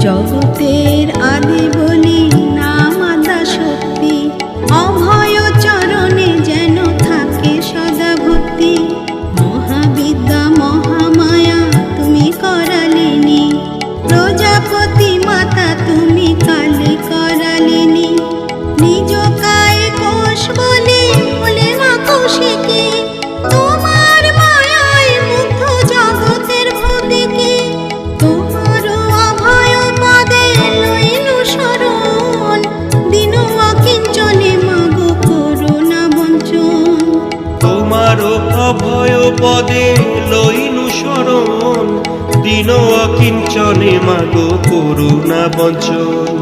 জগতের আদি বলি নাম আদা শক্তি, অভয় চরণে যেন থাকে সদা ভক্তি। মহাবিদ্যা মহামায়া তুমি করালিনী, প্রজাপতি মাতা তুমি কালী করালিনী। নিজ কায়ে কোষ বলে বলে মা কৌশিকী, তোমার মায়ায় মুগ্ধ জগতের ভূদিকে। তোমার অভয় পদে লইল শরণ, দিন অকিঞ্চনে মাগো করুণা বঞ্চন। তোমার অভয় পদে লইলু শরণ, দিন অকিঞ্চনে মাগো করুণা বঞ্চন।